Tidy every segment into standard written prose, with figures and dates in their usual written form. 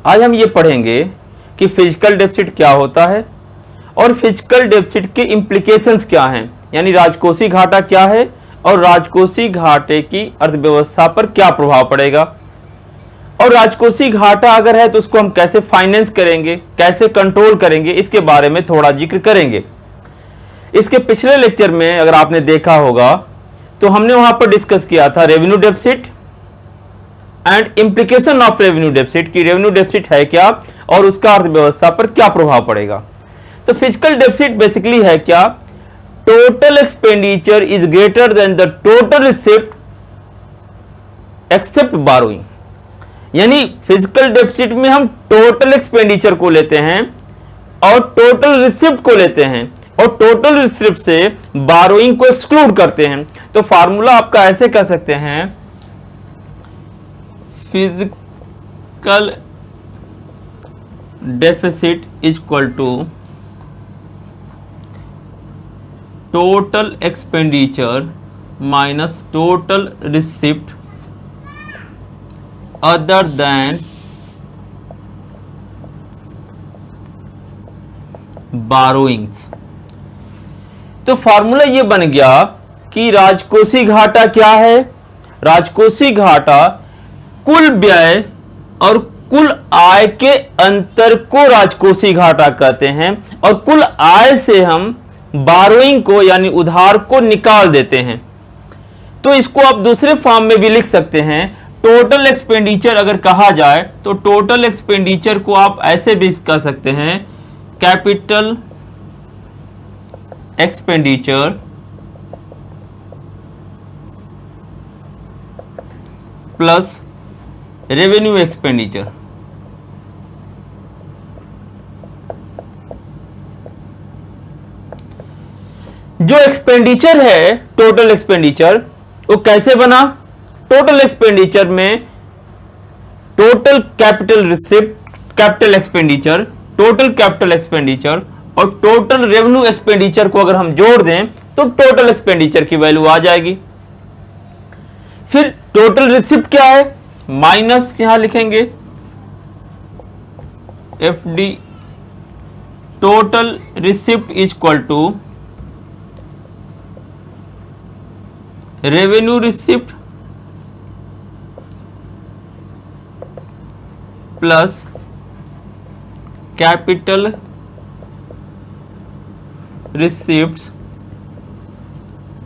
आज हम ये पढ़ेंगे कि फिजिकल डेफिसिट क्या होता है और फिजिकल डेफिसिट के इम्प्लीकेशंस क्या हैं, यानी राजकोषीय घाटा क्या है और राजकोषीय घाटे की अर्थव्यवस्था पर क्या प्रभाव पड़ेगा, और राजकोषीय घाटा अगर है तो उसको हम कैसे फाइनेंस करेंगे, कैसे कंट्रोल करेंगे, इसके बारे में थोड़ा जिक्र करेंगे। इसके पिछले लेक्चर में अगर आपने देखा होगा तो हमने वहां पर डिस्कस किया था revenue deficit and implication of revenue deficit, कि रेवेन्यू डेफिसिट है क्या और उसका अर्थव्यवस्था पर क्या प्रभाव पड़ेगा। तो फिजिकल डेफिसिट बेसिकली है क्या, total expenditure is greater than the total receipt except borrowing. यानी फिजिकल डेफिसिट में हम टोटल एक्सपेंडिचर को लेते हैं और टोटल रिसिप्ट को लेते हैं और टोटल रिसिप्ट से बारोइंग को एक्सक्लूड करते हैं। तो फार्मूला आपका ऐसे कह सकते हैं, physical deficit is equal to total expenditure minus total receipt other than borrowings. तो फार्मूला ये बन गया कि राजकोषीय घाटा क्या है, राजकोषीय घाटा कुल व्यय और कुल आय के अंतर को राजकोषीय घाटा कहते हैं, और कुल आय से हम बारोइंग को यानी उधार को निकाल देते हैं। तो इसको आप दूसरे फॉर्म में भी लिख सकते हैं, टोटल एक्सपेंडिचर अगर कहा जाए तो टोटल एक्सपेंडिचर को आप ऐसे भी कह सकते हैं, capital expenditure plus revenue expenditure. जो एक्सपेंडिचर है टोटल एक्सपेंडिचर वो कैसे बना, टोटल एक्सपेंडिचर में total capital receipt, capital expenditure, total capital expenditure और टोटल रेवेन्यू एक्सपेंडिचर को अगर हम जोड़ दें तो टोटल एक्सपेंडिचर की वैल्यू आ जाएगी। फिर टोटल रिसिप्ट क्या है, माइनस यहां लिखेंगे FD, total receipt is equal to revenue receipt plus capital receipts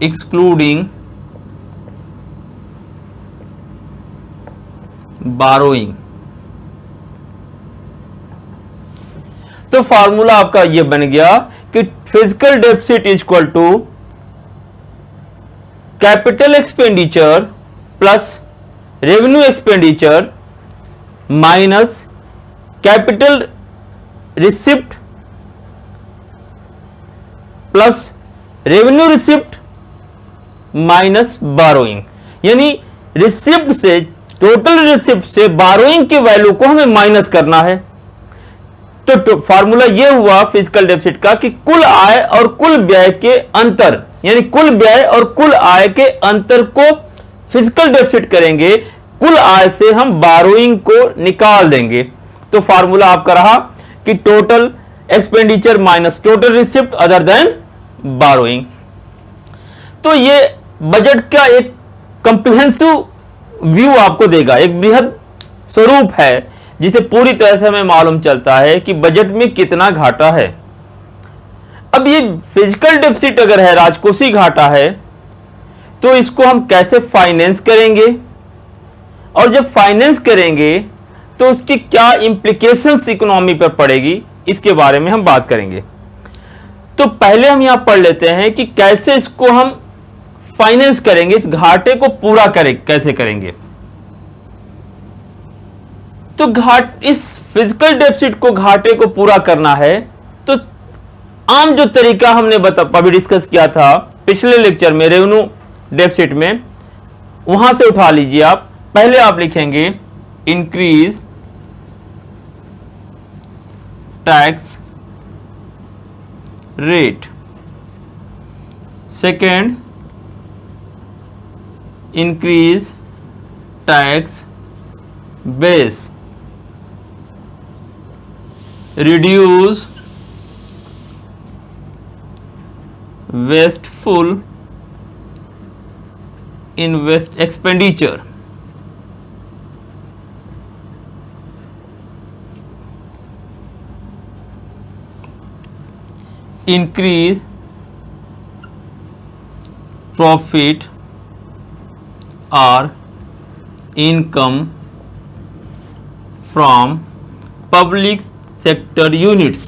excluding borrowing. तो फार्मूला आपका यह बन गया कि physical deficit is equal to capital expenditure plus revenue expenditure minus capital receipt plus revenue receipt minus borrowing. यानी receipt से, total receipt से borrowing की वैल्यू को हमें माइनस करना है। तो फार्मूला यह हुआ फिजिकल डेफिसिट का कि कुल आय और कुल व्यय के अंतर, यानी कुल व्यय और कुल आय के अंतर को फिजिकल डेफिसिट करेंगे, कुल आय से हम बारोइंग को निकाल देंगे। तो फार्मूला आपका रहा कि total expenditure minus total receipt other then burrowing. तो ये बजट का एक कंप्रिहेंसिव व्यू आपको देगा, एक बृहद स्वरूप है जिसे पूरी तरह से हमें मालूम चलता है कि बजट में कितना घाटा है। अब ये फिजिकल डेफिसिट अगर है, राजकोषीय घाटा है, तो इसको हम कैसे फाइनेंस करेंगे और जब फाइनेंस करेंगे तो उसकी क्या इंप्लीकेशंस इकोनॉमी पर पड़ेगी, इसके बारे में हम बात करेंगे। तो पहले हम यहां पढ़ लेते हैं कि कैसे इसको हम फाइनेंस करेंगे, इस घाटे को पूरा कैसे करेंगे। तो इस फिजिकल डेफिसिट को, घाटे को पूरा करना है तो आम जो तरीका हमने अभी डिस्कस किया था पिछले लेक्चर में रेवेन्यू डेफिसिट में, वहां से उठा लीजिए आप। पहले आप लिखेंगे increase tax rate, second increase tax base, reduce wasteful expenditure, increase profit or income from public sector units.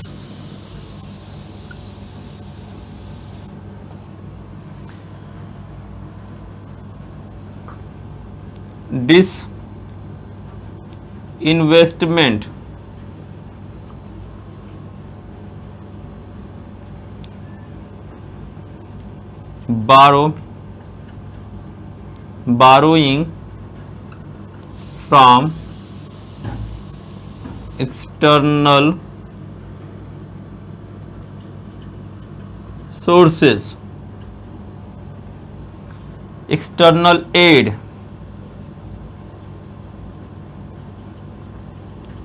Disinvestment borrowing from external sources, external aid,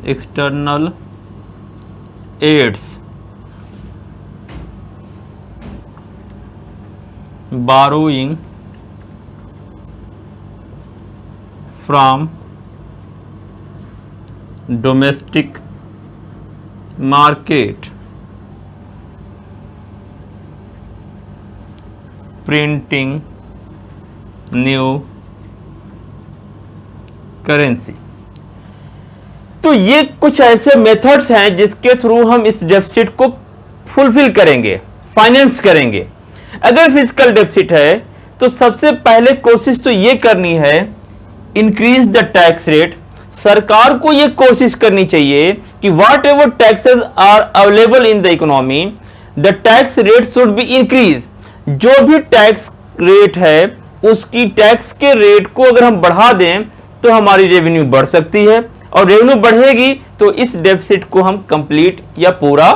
external aids, borrowing from domestic market, printing new currency. तो ये कुछ ऐसे methods हैं जिसके through हम इस deficit को fulfil करेंगे, फाइनेंस करेंगे। अगर फिजिकल डेफिसिट है तो सबसे पहले कोशिश तो ये करनी है इंक्रीज द टैक्स रेट। सरकार को ये कोशिश करनी चाहिए कि whatever taxes are available in the economy, the tax rate should be increase. जो भी टैक्स रेट है उसकी टैक्स के रेट को अगर हम बढ़ा दें तो हमारी रेवेन्यू बढ़ सकती है, और रेवेन्यू बढ़ेगी तो इस डेफिसिट को हम कंप्लीट या पूरा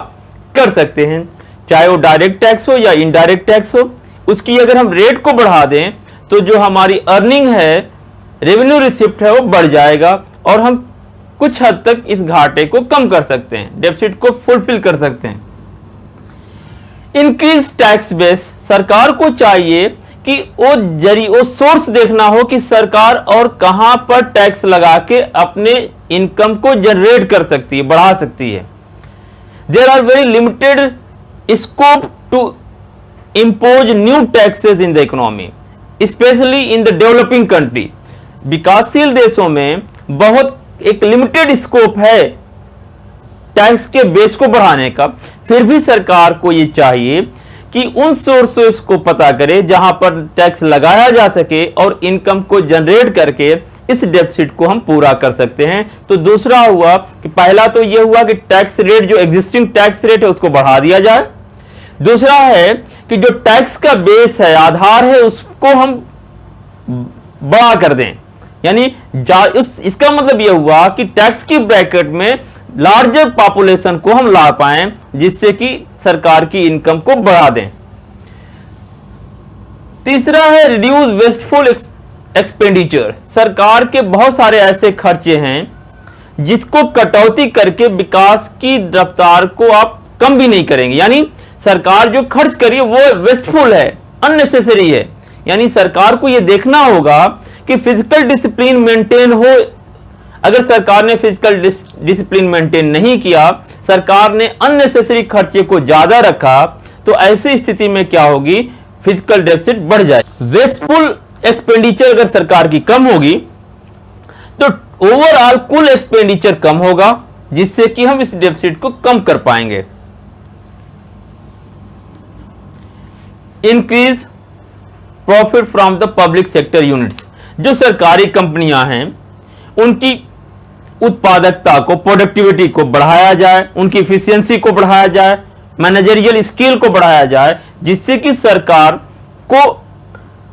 कर सकते हैं। चाहे वो डायरेक्ट टैक्स हो या इनडायरेक्ट टैक्स हो, उसकी अगर हम रेट को बढ़ा दें तो जो हमारी अर्निंग है, रेवेन्यू रिसिप्ट है, वो बढ़ जाएगा और हम कुछ हद तक इस घाटे को कम कर सकते हैं, डेफिसिट को फुलफिल कर सकते हैं। इंक्रीज टैक्स बेस, सरकार को चाहिए कि वो सोर्स देखना हो कि सरकार और कहां पर टैक्स लगा के अपने इनकम को जनरेट कर सकती है, बढ़ा सकती है। There are very limited scope to impose new taxes in the economy, especially in the developing country। विकासशील देशों में बहुत एक लिमिटेड स्कोप है टैक्स के बेस को बढ़ाने का। फिर भी सरकार को ये चाहिए कि उन सोर्सेस को पता करे जहां पर टैक्स लगाया जा सके और इनकम को जनरेट करके इस डेफिसिट को हम पूरा कर सकते हैं। तो दूसरा हुआ कि पहला तो यह हुआ कि टैक्स रेट, जो एग्जिस्टिंग टैक्स रेट है, उसको बढ़ा दिया जाए। दूसरा है कि जो टैक्स का बेस है, आधार है, उसको हम बड़ा कर दें। यानी इसका मतलब यह हुआ कि टैक्स की ब्रैकेट में लार्जर पॉपुलेशन को हम ला पाएं, जिससे कि सरकार की इनकम को बढ़ा दें। तीसरा है रिड्यूस वेस्टफुल एक्सपेंडिचर। सरकार के बहुत सारे ऐसे खर्चे हैं जिसको कटौती करके विकास की रफ्तार को आप कम भी नहीं करेंगे। यानी सरकार जो खर्च करी है वो वेस्टफुल है, अननेसेसरी है। यानी सरकार को यह देखना होगा कि फिजिकल डिसिप्लिन मेंटेन हो। अगर सरकार ने फिजिकल डिसिप्लिन मेंटेन नहीं किया, सरकार ने अननेसेसरी खर्चे को ज्यादा रखा, तो ऐसी स्थिति में क्या होगी, फिजिकल डेफिसिट बढ़ जाए। वेस्टफुल एक्सपेंडिचर अगर सरकार की कम होगी तो ओवरऑल कुल एक्सपेंडिचर कम होगा, जिससे कि हम इस डेफिसिट को कम कर पाएंगे। Increase profit from the public sector units. जो सरकारी कंपनियां हैं उनकी उत्पादकता को, प्रोडक्टिविटी को बढ़ाया जाए, उनकी इफिशियंसी को बढ़ाया जाए, मैनेजरियल स्किल को बढ़ाया जाए, जिससे कि सरकार को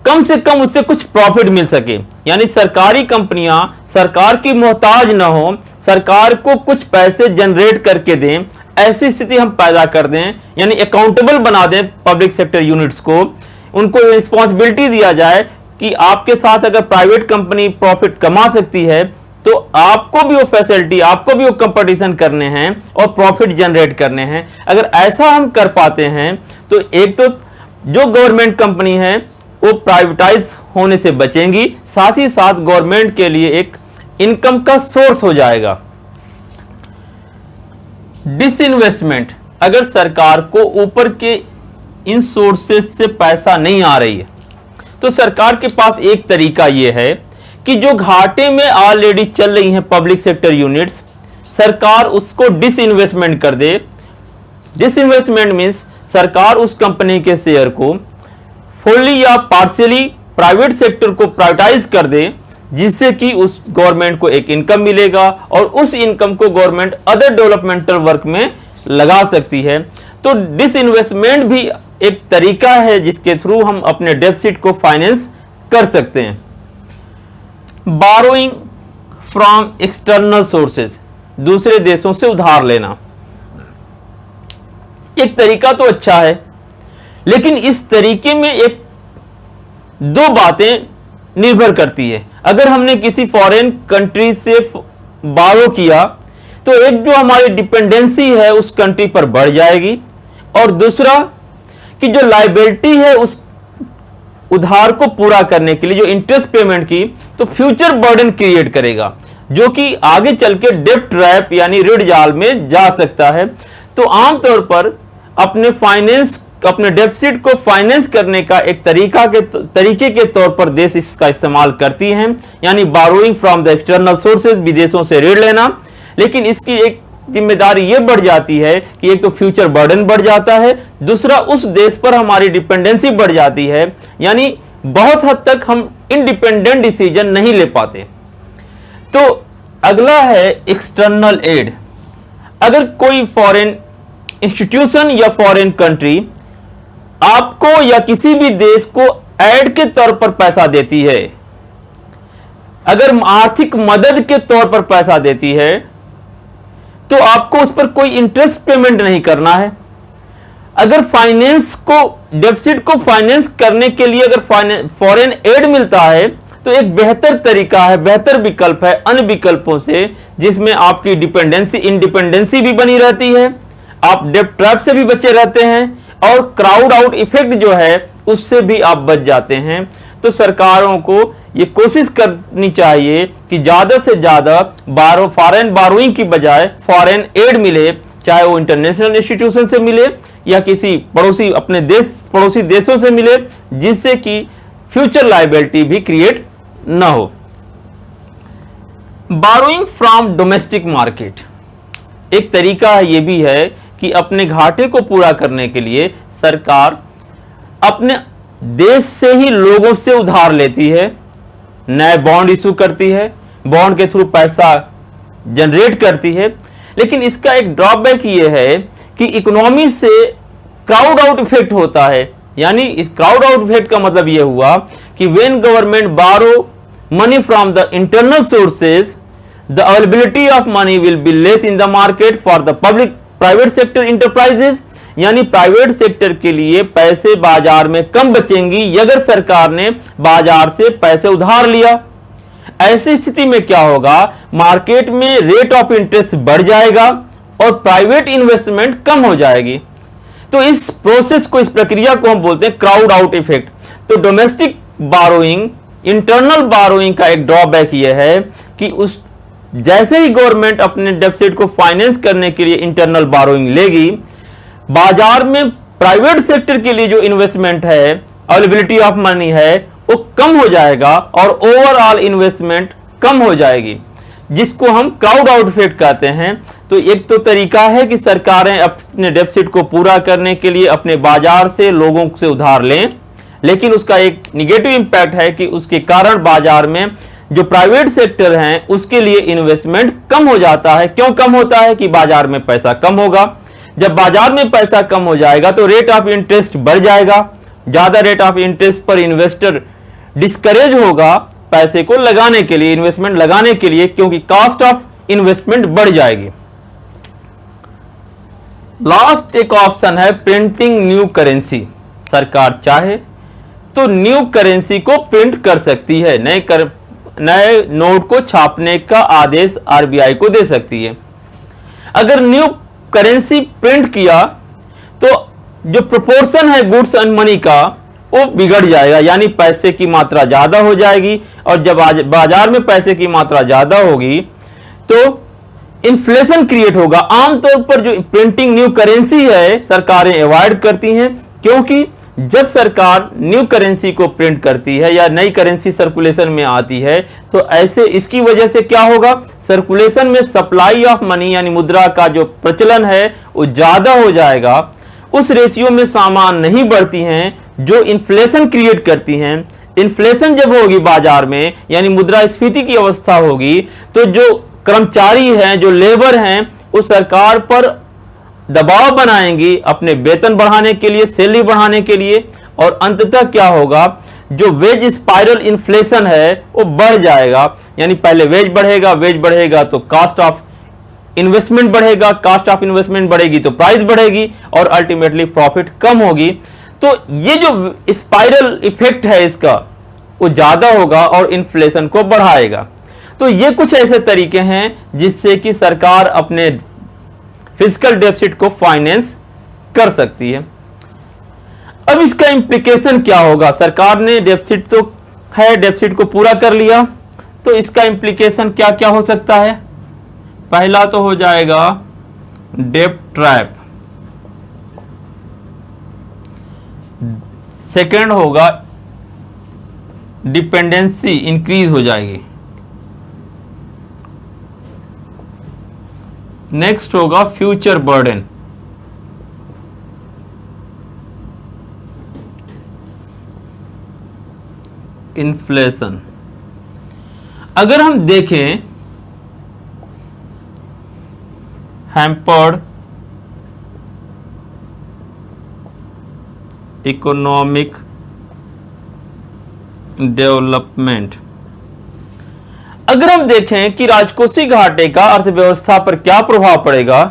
कम से कम उससे कुछ प्रॉफिट मिल सके। यानी सरकारी कंपनियां सरकार की मोहताज न हो, सरकार को कुछ पैसे जनरेट करके दें, ऐसी स्थिति हम पैदा कर दें। यानी अकाउंटेबल बना दें पब्लिक सेक्टर यूनिट्स को, उनको रिस्पॉन्सिबिलिटी दिया जाए कि आपके साथ अगर प्राइवेट कंपनी प्रॉफिट कमा सकती है तो आपको भी वो फैसिलिटी, आपको भी वो कंपटीशन करने हैं और प्रॉफिट जनरेट करने हैं। अगर ऐसा हम कर पाते हैं तो एक तो जो गवर्नमेंट कंपनी है वो प्राइवेटाइज होने से बचेंगी, साथ ही साथ गवर्नमेंट के लिए एक इनकम का सोर्स हो जाएगा। डिसइन्वेस्टमेंट, अगर सरकार को ऊपर के इन सोर्सेस से पैसा नहीं आ रही है तो सरकार के पास एक तरीका यह है कि जो घाटे में ऑलरेडी चल रही हैं पब्लिक सेक्टर यूनिट्स, सरकार उसको डिसइन्वेस्टमेंट कर दे। डिसइन्वेस्टमेंट मींस सरकार उस कंपनी के शेयर को फुल्ली या पार्शियली प्राइवेट सेक्टर को प्राइवेटाइज कर दे, जिससे कि उस गवर्नमेंट को एक इनकम मिलेगा और उस इनकम को गवर्नमेंट अदर डेवलपमेंटल वर्क में लगा सकती है। तो डिसइन्वेस्टमेंट भी एक तरीका है जिसके थ्रू हम अपने डेफिसिट को फाइनेंस कर सकते हैं। बारोइंग फ्रॉम एक्सटर्नल सोर्सेज, दूसरे देशों से उधार लेना, एक तरीका तो अच्छा है, लेकिन इस तरीके में एक दो बातें निर्भर करती है। अगर हमने किसी फॉरेन कंट्री से बारो किया तो एक जो हमारी डिपेंडेंसी है उस कंट्री पर बढ़ जाएगी, और दूसरा कि जो लायबिलिटी है उस उधार को पूरा करने के लिए जो इंटरेस्ट पेमेंट की, तो फ्यूचर बर्डन क्रिएट करेगा जो कि आगे चल के डेब्ट ट्रैप यानी ऋण जाल में जा सकता है। तो आमतौर पर अपने डेफिसिट को फाइनेंस करने का एक तरीके के तौर पर देश इसका इस्तेमाल करती हैं, यानी burrowing from the external sources, विदेशों से ऋण लेना। लेकिन इसकी एक जिम्मेदारी यह बढ़ जाती है कि एक तो फ्यूचर बर्डन बढ़ जाता है, दूसरा उस देश पर हमारी डिपेंडेंसी बढ़ जाती है, यानी बहुत हद तक हम इंडिपेंडेंट डिसीजन नहीं ले पाते। तो अगला है एक्सटर्नल एड। अगर कोई फॉरेन इंस्टीट्यूशन या फॉरेन कंट्री आपको या किसी भी देश को एड के तौर पर पैसा देती है, अगर आर्थिक मदद के तौर पर पैसा देती है, तो आपको उस पर कोई इंटरेस्ट पेमेंट नहीं करना है। अगर फाइनेंस को, डेफिसिट को फाइनेंस करने के लिए अगर फॉरेन एड मिलता है तो एक बेहतर तरीका है, बेहतर विकल्प है अन्य विकल्पों से, जिसमें आपकी इंडिपेंडेंसी भी बनी रहती है, आप डेब्ट ट्रैप से भी बचे रहते हैं, और क्राउड आउट इफेक्ट जो है उससे भी आप बच जाते हैं। तो सरकारों को ये कोशिश करनी चाहिए कि ज्यादा से ज्यादा फॉरेन बारोइंग की बजाय फॉरेन एड मिले, चाहे वो इंटरनेशनल इंस्टीट्यूशन से मिले या किसी पड़ोसी देशों से मिले, जिससे कि फ्यूचर लायबिलिटी भी क्रिएट ना हो। बारोइंग फ्रॉम डोमेस्टिक मार्केट, एक तरीका ये भी है कि अपने घाटे को पूरा करने के लिए सरकार अपने देश से ही लोगों से उधार लेती है, नए बॉन्ड इशू करती है, बॉन्ड के थ्रू पैसा जनरेट करती है। लेकिन इसका एक ड्रॉबैक ये है कि इकोनॉमी से क्राउड आउट इफेक्ट होता है। यानी इस क्राउड आउट इफेक्ट का मतलब यह हुआ कि व्हेन गवर्नमेंट बारो money from the internal sources, the availability of money will be less in the market for the private sector enterprises, यानी प्राइवेट सेक्टर के लिए पैसे बाजार में कम बचेंगी अगर सरकार ने बाजार से पैसे उधार लिया। ऐसी स्थिति में क्या होगा, मार्केट में रेट ऑफ इंटरेस्ट बढ़ जाएगा और प्राइवेट इन्वेस्टमेंट कम हो जाएगी। तो इस प्रोसेस को, इस प्रक्रिया को हम बोलते हैं क्राउड आउट इफेक्ट। तो डोमेस्टिक बारोइंग, इंटरनल बारोइंग का एक ड्रॉबैक यह है कि उस जैसे ही गवर्नमेंट अपने डेफिसिट को फाइनेंस करने के लिए इंटरनल बारोइंग लेगी, बाजार में प्राइवेट सेक्टर के लिए जो इन्वेस्टमेंट है, अवेलेबिलिटी ऑफ मनी है, वो कम हो जाएगा और ओवरऑल इन्वेस्टमेंट कम हो जाएगी, जिसको हम क्राउड आउट इफेक्ट कहते हैं। तो एक तो तरीका है कि सरकारें अपने डेफिसिट को पूरा करने के लिए अपने बाजार से लोगों से उधार लें, लेकिन उसका एक निगेटिव इंपैक्ट है कि उसके कारण बाजार में जो प्राइवेट सेक्टर हैं उसके लिए इन्वेस्टमेंट कम हो जाता है। क्यों कम होता है कि बाजार में पैसा कम होगा। जब बाजार में पैसा कम हो जाएगा तो रेट ऑफ इंटरेस्ट बढ़ जाएगा, ज्यादा रेट ऑफ इंटरेस्ट पर इन्वेस्टर डिस्करेज होगा पैसे को लगाने के लिए, इन्वेस्टमेंट लगाने के लिए, क्योंकि कॉस्ट ऑफ इन्वेस्टमेंट बढ़ जाएगी। लास्ट एक ऑप्शन है प्रिंटिंग न्यू करेंसी। सरकार चाहे तो न्यू करेंसी को प्रिंट कर सकती है, नए नोट को छापने का आदेश आरबीआई को दे सकती है। अगर न्यू करेंसी प्रिंट किया तो जो प्रोपोर्शन है गुड्स एंड मनी का वो बिगड़ जाएगा, यानी पैसे की मात्रा ज्यादा हो जाएगी, और जब बाजार में पैसे की मात्रा ज्यादा होगी तो इन्फ्लेशन क्रिएट होगा। आमतौर पर जो प्रिंटिंग न्यू करेंसी है सरकारें अवॉइड करती हैं, क्योंकि जब सरकार न्यू करेंसी को प्रिंट करती है या नई करेंसी सर्कुलेशन में आती है तो ऐसे इसकी वजह से क्या होगा, सर्कुलेशन में सप्लाई ऑफ मनी यानी मुद्रा का जो प्रचलन है वो ज्यादा हो जाएगा। उस रेशियो में सामान नहीं बढ़ती हैं जो इन्फ्लेशन क्रिएट करती हैं। इन्फ्लेशन जब होगी बाजार में यानी मुद्रास्फीति की अवस्था होगी तो जो कर्मचारी हैं, जो लेबर हैं, उस सरकार पर दबाव बनाएंगी अपने वेतन बढ़ाने के लिए, सैलरी बढ़ाने के लिए, और अंततः क्या होगा, जो वेज स्पाइरल इन्फ्लेशन है वो बढ़ जाएगा। यानी पहले वेज बढ़ेगा तो कॉस्ट ऑफ इन्वेस्टमेंट बढ़ेगा, कॉस्ट ऑफ इन्वेस्टमेंट बढ़ेगी तो प्राइस बढ़ेगी, और अल्टीमेटली प्रॉफिट कम होगी। तो ये जो स्पाइरल इफेक्ट है इसका वो ज्यादा होगा और इन्फ्लेशन को बढ़ाएगा। तो ये कुछ ऐसे तरीके हैं जिससे कि सरकार अपने फिजिकल डेफिसिट को फाइनेंस कर सकती है। अब इसका इंप्लीकेशन क्या होगा, सरकार ने डेफिसिट तो है, डेफिसिट को पूरा कर लिया, तो इसका इंप्लीकेशन क्या क्या हो सकता है। पहला तो हो जाएगा डेब्ट ट्रैप, सेकंड होगा डिपेंडेंसी इंक्रीज हो जाएगी, नेक्स्ट होगा फ्यूचर बर्डन, इन्फ्लेशन। अगर हम देखें हैम्पर्ड इकोनॉमिक डेवलपमेंट, अगर हम देखें कि राजकोषीय घाटे का अर्थव्यवस्था पर क्या प्रभाव पड़ेगा,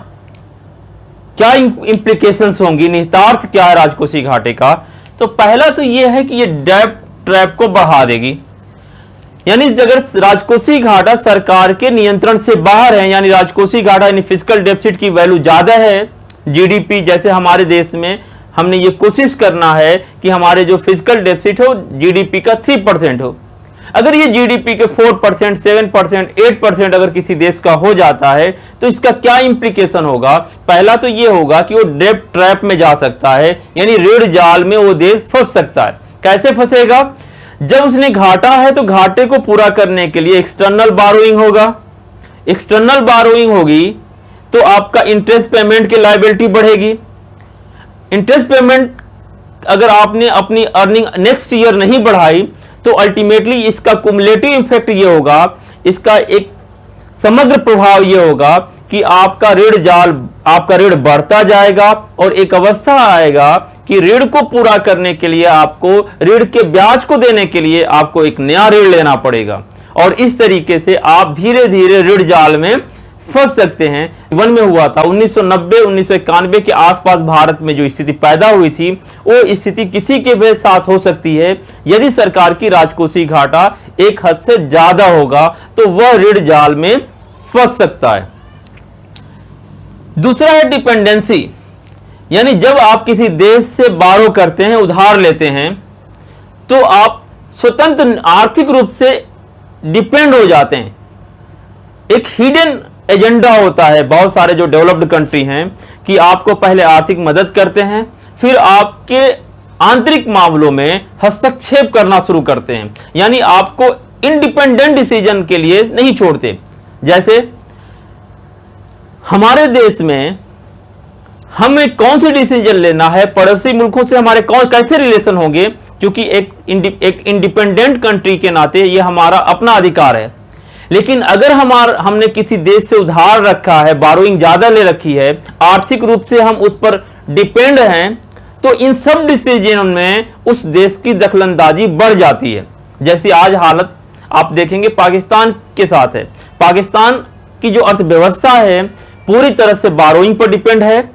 क्या इंप्लीकेशंस होंगी, निहितार्थ क्या है राजकोषीय घाटे का, तो पहला तो यह है कि यह डेब्ट ट्रैप को बढ़ा देगी। यानी अगर राजकोषीय घाटा सरकार के नियंत्रण से बाहर है, यानी राजकोषीय घाटा यानी फिजिकल डेफिसिट की वैल्यू ज्यादा है जीडीपी, जैसे हमारे देश में हमने ये कोशिश करना है कि हमारे जो फिजिकल डेफिसिट हो जीडीपी का 3% हो। अगर ये जीडीपी के 4%, 7%, 8% अगर किसी देश का हो जाता है तो इसका क्या इंप्लीकेशन होगा। पहला तो ये होगा कि वो डेब्ट ट्रैप में जा सकता है, यानी ऋण जाल में वो देश फंस सकता है। कैसे फंसेगा, जब उसने घाटा है तो घाटे को पूरा करने के लिए एक्सटर्नल बारोइंग होगा, एक्सटर्नल बारोइंग होगी तो आपका इंटरेस्ट पेमेंट की लायबिलिटी बढ़ेगी। इंटरेस्ट पेमेंट अगर आपने अपनी अर्निंग नेक्स्ट ईयर नहीं बढ़ाई तो अल्टीमेटली इसका कुमुलेटिव इफेक्ट ये होगा, इसका एक समग्र प्रभाव ये होगा कि आपका ऋण जाल, आपका ऋण बढ़ता जाएगा और एक अवस्था आएगा कि ऋण को पूरा करने के लिए आपको ऋण के ब्याज को देने के लिए आपको एक नया ऋण लेना पड़ेगा, और इस तरीके से आप धीरे धीरे ऋण जाल में फंस सकते हैं। वन में हुआ था 1990-1991 के आसपास भारत में जो स्थिति पैदा हुई थी वो स्थिति किसी के भी साथ हो सकती है यदि सरकार की राजकोषीय घाटा एक हद से ज्यादा होगा तो वह ऋण जाल में फंस सकता है। दूसरा है डिपेंडेंसी, यानी जब आप किसी देश से बारो करते हैं, उधार लेते हैं, तो आप स्वतंत्र आर्थिक रूप से डिपेंड हो जाते हैं। एक हिडन एजेंडा होता है बहुत सारे जो डेवलप्ड कंट्री हैं कि आपको पहले आर्थिक मदद करते हैं, फिर आपके आंतरिक मामलों में हस्तक्षेप करना शुरू करते हैं, यानी आपको इंडिपेंडेंट डिसीजन के लिए नहीं छोड़ते। जैसे हमारे देश में हमें कौन सी डिसीजन लेना है, पड़ोसी मुल्कों से हमारे कैसे रिलेशन होंगे, क्योंकि एक इंडिपेंडेंट कंट्री के नाते यह हमारा अपना अधिकार है। लेकिन अगर हमने किसी देश से उधार रखा है, बारोइंग ज्यादा ले रखी है, आर्थिक रूप से हम उस पर डिपेंड हैं, तो इन सब डिसीजन में उस देश की दखलंदाजी बढ़ जाती है। जैसी आज हालत आप देखेंगे पाकिस्तान के साथ है। पाकिस्तान की जो अर्थव्यवस्था है पूरी तरह से बारोइंग पर डिपेंड है,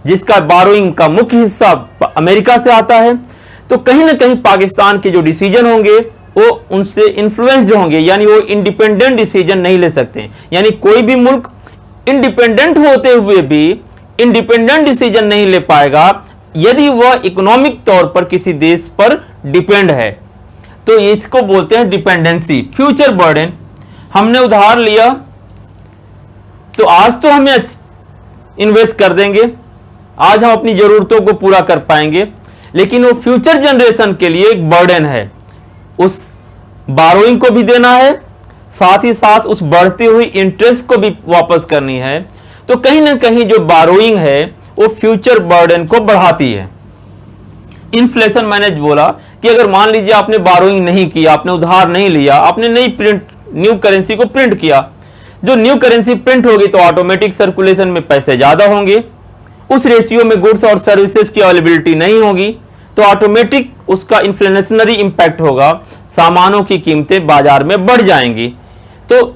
जिसका बारोइंग का मुख्य हिस्सा अमेरिका से आता है। तो कहीं ना कहीं पाकिस्तान के जो डिसीजन होंगे वो उनसे इन्फ्लुएंस्ड होंगे, यानी वो इंडिपेंडेंट डिसीजन नहीं ले सकते। यानी कोई भी मुल्क इंडिपेंडेंट होते हुए भी इंडिपेंडेंट डिसीजन नहीं ले पाएगा यदि वह इकोनॉमिक तौर पर किसी देश पर डिपेंड है। तो इसको बोलते हैं डिपेंडेंसी। फ्यूचर बर्डन हमने उधार लिया तो आज तो हमें इन्वेस्ट कर देंगे, आज हम अपनी जरूरतों को पूरा कर पाएंगे, लेकिन वो फ्यूचर जनरेशन के लिए एक बर्डन है। उस बारोइंग को भी देना है, साथ ही साथ उस बढ़ती हुई इंटरेस्ट को भी वापस करनी है। तो कहीं ना कहीं जो बारोइंग है वो फ्यूचर बर्डन को बढ़ाती है। इन्फ्लेशन मैंने बोला कि अगर मान लीजिए आपने बारोइंग नहीं किया, आपने उधार नहीं लिया, आपने न्यू करेंसी को प्रिंट किया, जो न्यू करेंसी प्रिंट होगी तो ऑटोमेटिक सर्कुलेशन में पैसे ज्यादा होंगे, उस रेशियो में गुड्स और सर्विसेज की अवेलेबिलिटी नहीं होगी, तो ऑटोमेटिक उसका इन्फ्लेशनरी इंपैक्ट होगा, सामानों की कीमतें बाजार में बढ़ जाएंगी। तो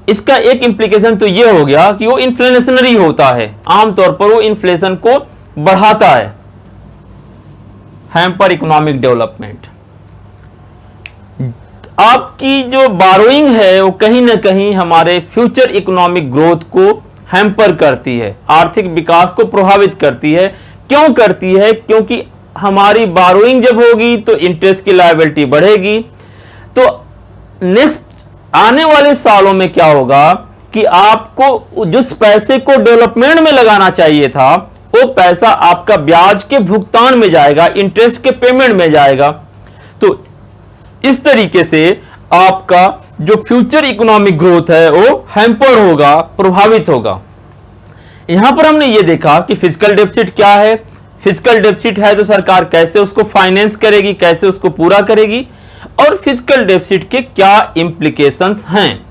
इसका एक इंप्लीकेशन तो यह हो गया कि वो इन्फ्लेशनरी होता है, आमतौर पर वो इन्फ्लेशन को बढ़ाता है, हैम्पर इकोनॉमिक डेवलपमेंट। आपकी जो बारोइंग है वो कहीं ना कहीं हमारे फ्यूचर इकोनॉमिक ग्रोथ को हैम्पर करती है, आर्थिक विकास को प्रभावित करती है। क्यों करती है? क्योंकि हमारी बारोइंग जब होगी तो इंटरेस्ट की लायबिलिटी बढ़ेगी। तो नेक्स्ट आने वाले सालों में क्या होगा कि आपको जिस पैसे को डेवलपमेंट में लगाना चाहिए था वो पैसा आपका ब्याज के भुगतान में जाएगा, इंटरेस्ट के पेमेंट में जाएगा। तो इस तरीके से आपका जो फ्यूचर इकोनॉमिक ग्रोथ है वो हैम्पर होगा, प्रभावित होगा। यहां पर हमने ये देखा कि फिजिकल डेफिसिट क्या है। फिजिकल डेफिसिट है तो सरकार कैसे उसको फाइनेंस करेगी, कैसे उसको पूरा करेगी, और फिजिकल डेफिसिट के क्या इंप्लीकेशंस हैं।